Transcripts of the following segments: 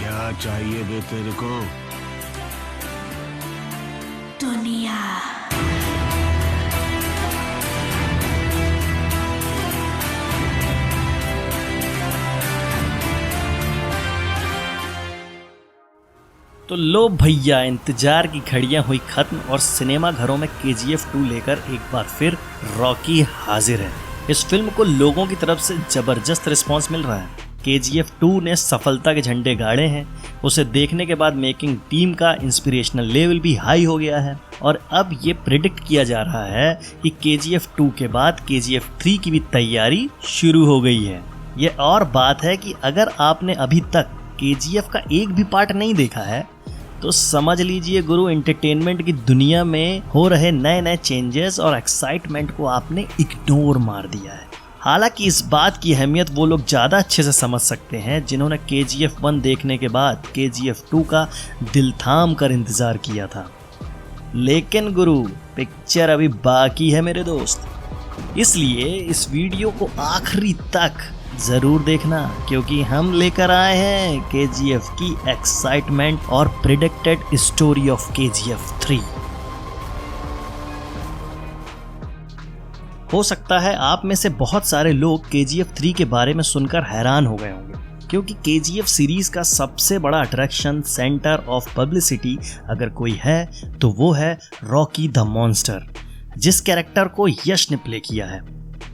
क्या चाहिए बे तेरे को? दुनिया। तो लो भैया, इंतजार की घड़ियां हुई खत्म और सिनेमा घरों में KGF 2 लेकर एक बार फिर रॉकी हाजिर है। इस फिल्म को लोगों की तरफ से जबरदस्त रिस्पांस मिल रहा है। KGF 2 ने सफलता के झंडे गाड़े हैं। उसे देखने के बाद मेकिंग टीम का इंस्पिरेशनल लेवल भी हाई हो गया है और अब ये प्रिडिक्ट किया जा रहा है कि KGF 2 के बाद KGF 3 की भी तैयारी शुरू हो गई है। ये और बात है कि अगर आपने अभी तक KGF का एक भी पार्ट नहीं देखा है तो समझ लीजिए गुरु, एंटरटेनमेंट की दुनिया में हो रहे नए नए चेंजेस और एक्साइटमेंट को आपने इग्नोर मार दिया है। हालांकि इस बात की अहमियत वो लोग ज़्यादा अच्छे से समझ सकते हैं जिन्होंने KGF 1 देखने के बाद KGF 2 का दिल थाम कर इंतज़ार किया था। लेकिन गुरु, पिक्चर अभी बाकी है मेरे दोस्त, इसलिए इस वीडियो को आखिरी तक ज़रूर देखना, क्योंकि हम लेकर आए हैं KGF की एक्साइटमेंट और प्रिडिक्टेड स्टोरी ऑफ KGF 3। हो सकता है आप में से बहुत सारे लोग KGF 3 के बारे में सुनकर हैरान हो गए होंगे, क्योंकि KGF सीरीज का सबसे बड़ा अट्रैक्शन, सेंटर ऑफ पब्लिसिटी अगर कोई है तो वो है रॉकी द मॉन्स्टर, जिस कैरेक्टर को यश ने प्ले किया है।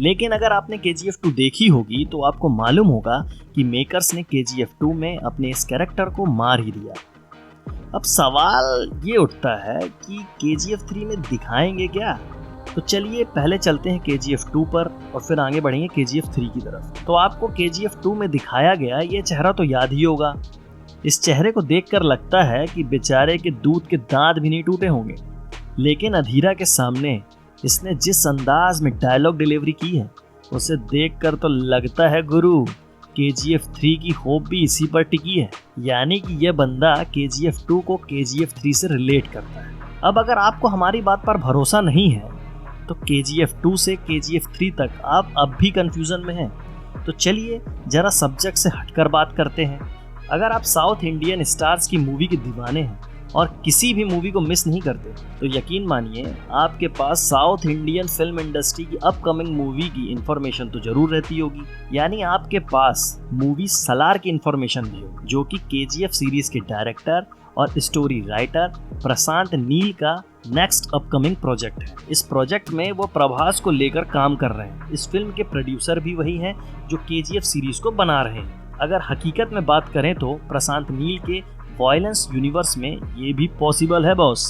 लेकिन अगर आपने KGF 2 देखी होगी तो आपको मालूम होगा कि मेकर्स ने KGF 2 में अपने इस कैरेक्टर को मार ही दिया। अब सवाल ये उठता है कि KGF 3 में दिखाएंगे क्या? तो चलिए पहले चलते हैं KGF 2 पर और फिर आगे बढ़ेंगे KGF 3 की तरफ। तो आपको KGF 2 में दिखाया गया ये चेहरा तो याद ही होगा। इस चेहरे को देखकर लगता है कि बेचारे के दूध के दांत भी नहीं टूटे होंगे, लेकिन अधीरा के सामने इसने जिस अंदाज में डायलॉग डिलीवरी की है उसे देखकर तो लगता है गुरु KGF 3 की होप भी इसी पर टिकी है। यानी कि यह बंदा KGF 2 को KGF 3 से रिलेट करता है। अब अगर आपको हमारी बात पर भरोसा नहीं है तो KGF 2 से KGF 3 तक आप अब भी कंफ्यूजन में हैं, तो चलिए जरा सब्जेक्ट से हटकर बात करते हैं। अगर आप साउथ इंडियन स्टार्स की मूवी के दीवाने हैं और किसी भी मूवी को मिस नहीं करते तो यकीन मानिए आपके पास साउथ इंडियन फिल्म इंडस्ट्री की अपकमिंग मूवी की इंफॉर्मेशन तो जरूर रहती होगी। यानी आपके पास मूवी सलार की इंफॉर्मेशन भी हो, जो कि KGF सीरीज के डायरेक्टर और स्टोरी राइटर प्रशांत नील का नेक्स्ट अपकमिंग प्रोजेक्ट है। इस प्रोजेक्ट में वो प्रभास को लेकर काम कर रहे हैं। इस फिल्म के प्रोड्यूसर भी वही हैं जो KGF सीरीज को बना रहे हैं। अगर हकीकत में बात करें तो प्रशांत नील के वायलेंस यूनिवर्स में ये भी पॉसिबल है बॉस।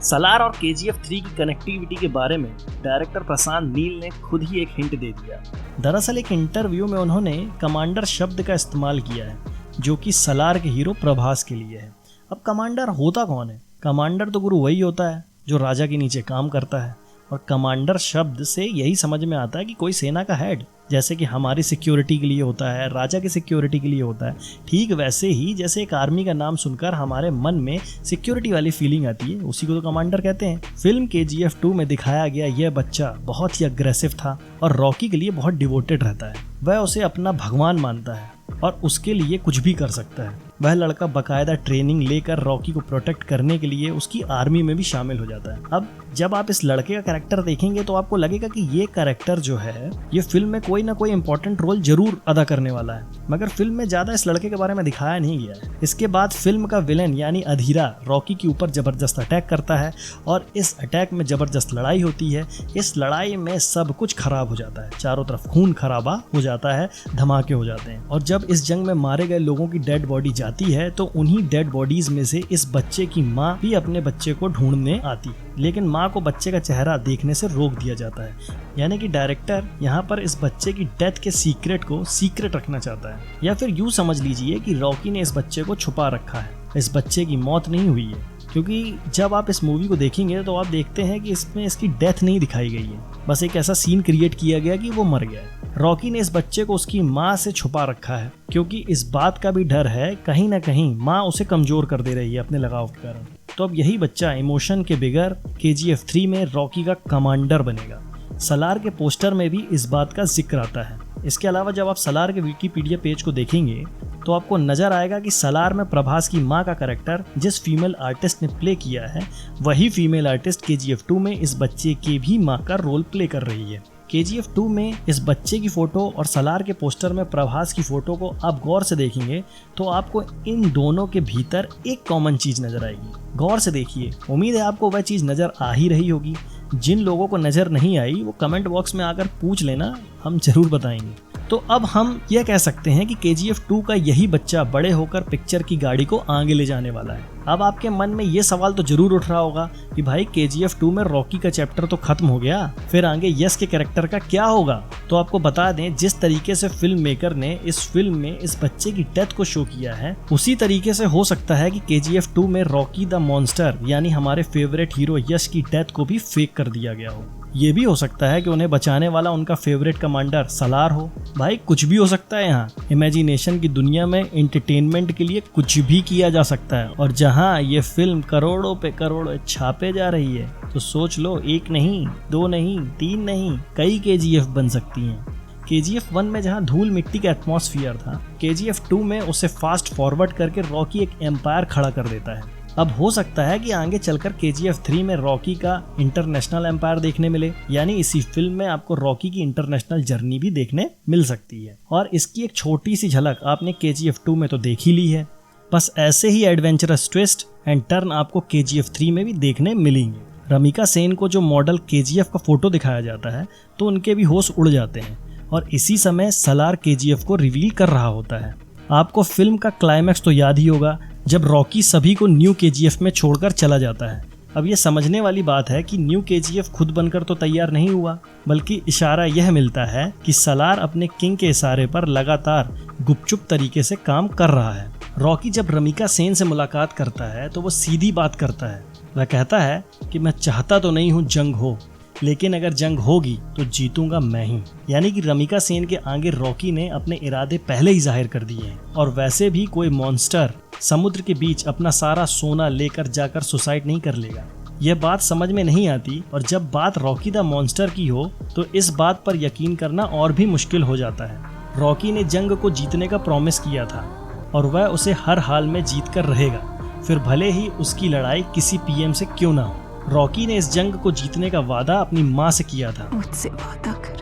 सलार और KGF 3 की कनेक्टिविटी के बारे में डायरेक्टर प्रशांत नील ने खुद ही एक हिंट दे दिया। दरअसल एक इंटरव्यू में उन्होंने कमांडर शब्द का इस्तेमाल किया है, जो कि सलार के हीरो प्रभास के लिए है। अब कमांडर होता कौन है? कमांडर तो गुरु वही होता है जो राजा के नीचे काम करता है, और कमांडर शब्द से यही समझ में आता है कि कोई सेना का हेड, जैसे कि हमारी सिक्योरिटी के लिए होता है, राजा की सिक्योरिटी के लिए होता है। ठीक वैसे ही जैसे एक आर्मी का नाम सुनकर हमारे मन में सिक्योरिटी वाली फीलिंग आती है, उसी को तो कमांडर कहते हैं। फिल्म KGF 2 में दिखाया गया यह बच्चा बहुत ही अग्रेसिव था और रॉकी के लिए बहुत डिवोटेड रहता है। वह उसे अपना भगवान मानता है और उसके लिए कुछ भी कर सकता है। वह लड़का बकायदा ट्रेनिंग लेकर रॉकी को प्रोटेक्ट करने के लिए उसकी आर्मी में भी शामिल हो जाता है। अब जब आप इस लड़के का कैरेक्टर देखेंगे तो आपको लगेगा कि ये कैरेक्टर जो है ये फिल्म में कोई ना कोई इंपॉर्टेंट रोल जरूर अदा करने वाला है, मगर फिल्म में ज्यादा इस लड़के के बारे में दिखाया नहीं गया है। इसके बाद फिल्म का विलेन यानी अधीरा रॉकी के ऊपर जबरदस्त अटैक करता है और इस अटैक में जबरदस्त लड़ाई होती है। इस लड़ाई में सब कुछ खराब हो जाता है, चारों तरफ खून खराबा हो जाता है, धमाके हो जाते हैं। और जब इस जंग में मारे गए लोगों की डेड बॉडी जाती है तो उन्हीं डेड बॉडीज में से इस बच्चे की माँ भी अपने बच्चे को ढूंढने आती है, लेकिन माँ को बच्चे का चेहरा देखने से रोक दिया जाता है। यानी कि डायरेक्टर यहाँ पर इस बच्चे की डेथ के सीक्रेट को सीक्रेट रखना चाहता है, या फिर यूँ समझ लीजिए कि रॉकी ने इस बच्चे को छुपा रखा है। इस बच्चे की मौत नहीं हुई है, क्योंकि जब आप इस मूवी को देखेंगे तो आप देखते हैं कि इसमें इसकी डेथ नहीं दिखाई गई है, बस एक ऐसा सीन क्रिएट किया गया कि वो मर गया है। रॉकी ने इस बच्चे को उसकी माँ से छुपा रखा है, क्योंकि इस बात का भी डर है कहीं ना कहीं माँ उसे कमजोर कर दे रही है अपने लगाव के कारण। तो अब यही बच्चा इमोशन के बिगैर KGF 3 में रॉकी का कमांडर बनेगा। सलार के पोस्टर में भी इस बात का जिक्र आता है। इसके अलावा जब आप सलार के विकिपीडिया पेज को देखेंगे तो आपको नजर आएगा कि सलार में प्रभास की माँ का कैरेक्टर जिस फीमेल आर्टिस्ट ने प्ले किया है वही फीमेल आर्टिस्ट KGF 2 में इस बच्चे के भी माँ का रोल प्ले कर रही है। KGF 2 में इस बच्चे की फोटो और सलार के पोस्टर में प्रभास की फोटो को आप गौर से देखेंगे तो आपको इन दोनों के भीतर एक कॉमन चीज नजर आएगी। गौर से देखिए, उम्मीद है आपको वह चीज नजर आ ही रही होगी। जिन लोगों को नजर नहीं आई वो कमेंट बॉक्स में आकर पूछ लेना, हम जरूर बताएंगे। तो अब हम यह कह सकते हैं कि KGF 2 का यही बच्चा बड़े होकर पिक्चर की गाड़ी को आगे ले जाने वाला है। अब आपके मन में ये सवाल तो जरूर उठ रहा होगा कि भाई KGF 2 में रॉकी का चैप्टर तो खत्म हो गया, फिर आगे यश के कैरेक्टर का क्या होगा। तो आपको बता दें, जिस तरीके से फिल्म मेकर ने इस फिल्म में इस बच्चे की डेथ को शो किया है उसी तरीके से हो सकता है कि KGF 2 में रॉकी द मॉन्स्टर यानी हमारे फेवरेट हीरो यश की डेथ को भी फेक कर दिया गया हो। ये भी हो सकता है कि उन्हें बचाने वाला उनका फेवरेट कमांडर सलार हो। भाई कुछ भी हो सकता है। यहाँ इमेजिनेशन की दुनिया में एंटरटेनमेंट के लिए कुछ भी किया जा सकता है, और जहाँ ये फिल्म करोड़ों पे करोड़ छापे जा रही है तो सोच लो, एक नहीं, दो नहीं, तीन नहीं, कई KGF बन सकती हैं। KGF 1 में जहाँ धूल मिट्टी का एटमॉस्फेयर था, KGF 2 में उसे फास्ट फॉरवर्ड करके रॉकी एक एम्पायर खड़ा कर देता है। अब हो सकता है कि आगे चलकर KGF 3 में रॉकी का इंटरनेशनल एम्पायर देखने मिले, यानी इसी फिल्म में आपको रॉकी की इंटरनेशनल जर्नी भी देखने मिल सकती है। और इसकी एक छोटी सी झलक आपने KGF 2 में तो देख ही ली है। बस ऐसे ही एडवेंचरस ट्विस्ट एंड टर्न आपको KGF 3 में भी देखने मिलेंगे। रमिका सेन को जो मॉडल KGF का फोटो दिखाया जाता है तो उनके भी होश उड़ जाते हैं, और इसी समय सलार KGF को रिवील कर रहा होता है। आपको फिल्म का क्लाइमैक्स तो याद ही होगा, जब रॉकी सभी को न्यू KGF में छोड़कर चला जाता है। अब ये समझने वाली बात है कि न्यू KGF खुद बनकर तो तैयार नहीं हुआ, बल्कि इशारा यह मिलता है कि सलार अपने किंग के इशारे पर लगातार गुपचुप तरीके से काम कर रहा है। रॉकी जब रमिका सेन से मुलाकात करता है तो वो सीधी बात करता है। वह कहता है कि मैं चाहता तो नहीं हूँ जंग हो, लेकिन अगर जंग होगी तो जीतूंगा मैं ही। यानी कि रमिका सेन के आगे रॉकी ने अपने इरादे पहले ही जाहिर कर दिए हैं। और वैसे भी कोई मॉन्स्टर समुद्र के बीच अपना सारा सोना लेकर जाकर सुसाइड नहीं कर लेगा। यह बात समझ में नहीं आती, और जब बात रॉकी द मॉन्स्टर की हो तो इस बात पर यकीन करना और भी मुश्किल हो जाता है। रॉकी ने जंग को जीतने का प्रॉमिस किया था और वह उसे हर हाल में जीत कर रहेगा, फिर भले ही उसकी लड़ाई किसी PM से क्यों ना हो। रॉकी ने इस जंग को जीतने का वादा अपनी माँ से किया था। मुझसे वादा कर,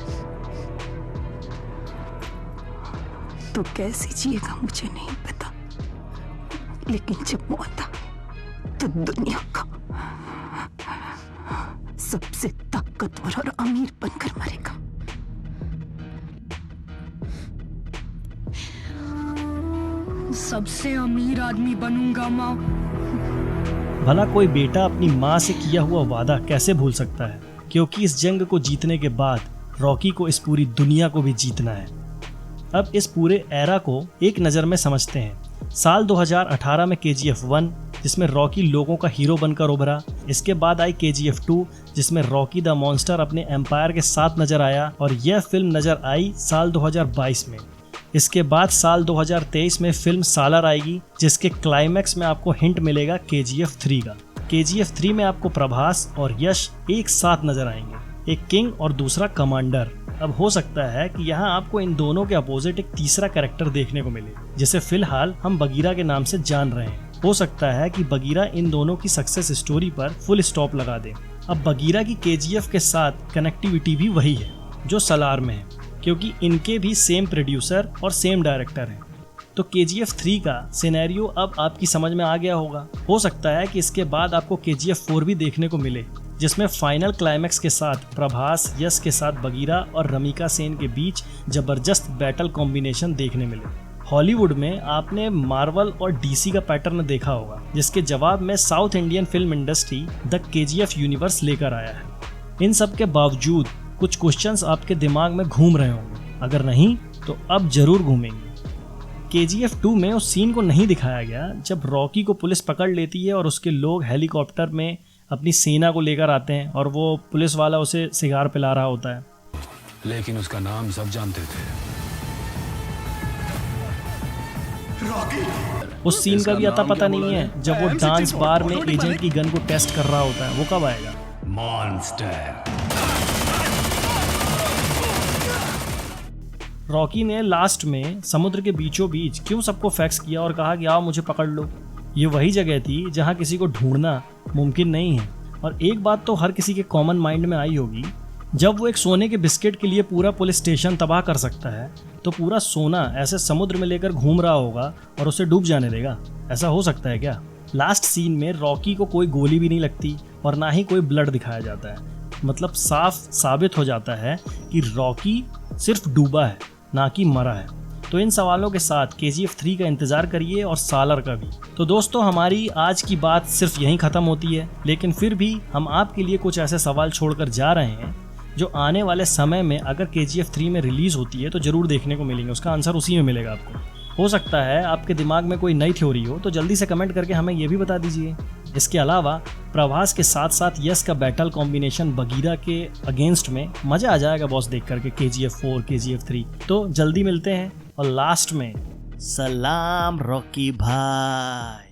तो कैसे जिएगा मुझे नहीं पता, लेकिन जब मौत आए तो दुनिया का सबसे ताकतवर और अमीर बनकर मरेगा। सबसे अमीर आदमी बनूंगा माँ। भला कोई बेटा अपनी माँ से किया हुआ वादा कैसे भूल सकता है, क्योंकि इस जंग को जीतने के बाद रॉकी को इस पूरी दुनिया को भी जीतना है। अब इस पूरे एरा को एक नज़र में समझते हैं। साल 2018 में KGF 1 जिसमें रॉकी लोगों का हीरो बनकर उभरा, इसके बाद आई KGF 2 जिसमें रॉकी द मॉन्स्टर अपने एम्पायर के साथ नजर आया, और यह फिल्म नजर आई साल 2022 में। इसके बाद साल 2023 में फिल्म सालार आएगी, जिसके क्लाइमैक्स में आपको हिंट मिलेगा KGF 3 का। KGF 3 में आपको प्रभास और यश एक साथ नजर आएंगे, एक किंग और दूसरा कमांडर। अब हो सकता है कि यहाँ आपको इन दोनों के अपोजिट एक तीसरा कैरेक्टर देखने को मिले, जिसे फिलहाल हम बगीरा के नाम से जान रहे हैं। हो सकता है कि बगीरा इन दोनों की सक्सेस स्टोरी पर फुल स्टॉप लगा दे। अब बगीरा की KGF के साथ कनेक्टिविटी भी वही है जो सलार में है, क्योंकि इनके भी सेम प्रोड्यूसर और सेम डायरेक्टर हैं। तो KGF 3 का सिनेरियो अब आपकी समझ में आ गया होगा। हो सकता है कि इसके बाद आपको KGF 4 भी देखने को मिले, जिसमें फाइनल क्लाइमैक्स के साथ प्रभास यश के साथ बगीरा और रमिका सेन के बीच जबरदस्त बैटल कॉम्बिनेशन देखने मिले। हॉलीवुड में आपने मार्वल और DC का पैटर्न देखा होगा, जिसके जवाब में south Indian film industry the KGF universe लेकर आया है। इन सब के बावजूद कुछ क्वेश्चंस आपके दिमाग में घूम रहे होंगे, अगर नहीं तो अब जरूर घूमेंगे। KGF 2 में उस सीन को नहीं दिखाया गया जब रॉकी को पुलिस पकड़ लेती है और उसके लोग हेलीकॉप्टर में अपनी सेना को लेकर आते हैं और वो पुलिस वाला उसे सिगार पिला रहा होता है, लेकिन उसका नाम सब जानते थे। उस सीन का भी अता पता नहीं है जब वो डांस बार में एजेंट की गन को टेस्ट कर रहा होता है, वो कब आएगा? मॉन्स्टर। रॉकी ने लास्ट में समुद्र के बीचों बीच क्यों सबको फैक्स किया और कहा कि आओ मुझे पकड़ लो? ये वही जगह थी जहाँ किसी को ढूंढना मुमकिन नहीं है। और एक बात तो हर किसी के कॉमन माइंड में आई होगी, जब वो एक सोने के बिस्किट के लिए पूरा पुलिस स्टेशन तबाह कर सकता है तो पूरा सोना ऐसे समुद्र में लेकर घूम रहा होगा और उसे डूब जाने देगा? ऐसा हो सकता है क्या? लास्ट सीन में रॉकी को कोई गोली भी नहीं लगती और ना ही कोई ब्लड दिखाया जाता है। मतलब साफ साबित हो जाता है कि रॉकी सिर्फ डूबा है, ना कि मरा है। तो इन सवालों के साथ KGF 3 का इंतजार करिए और सालर का भी। तो दोस्तों, हमारी आज की बात सिर्फ यहीं खत्म होती है, लेकिन फिर भी हम आपके लिए कुछ ऐसे सवाल छोड़कर जा रहे हैं जो आने वाले समय में अगर KGF 3 में रिलीज होती है तो जरूर देखने को मिलेंगे। उसका आंसर उसी में मिलेगा आपको। हो सकता है आपके दिमाग में कोई नई थ्योरी हो, तो जल्दी से कमेंट करके हमें ये भी बता दीजिए। इसके अलावा प्रभास के साथ साथ यस का बैटल कॉम्बिनेशन बगीरा के अगेंस्ट में मजा आ जाएगा बॉस देख करके KGF 4 KGF 3। तो जल्दी मिलते हैं। और लास्ट में सलाम रॉकी भाई।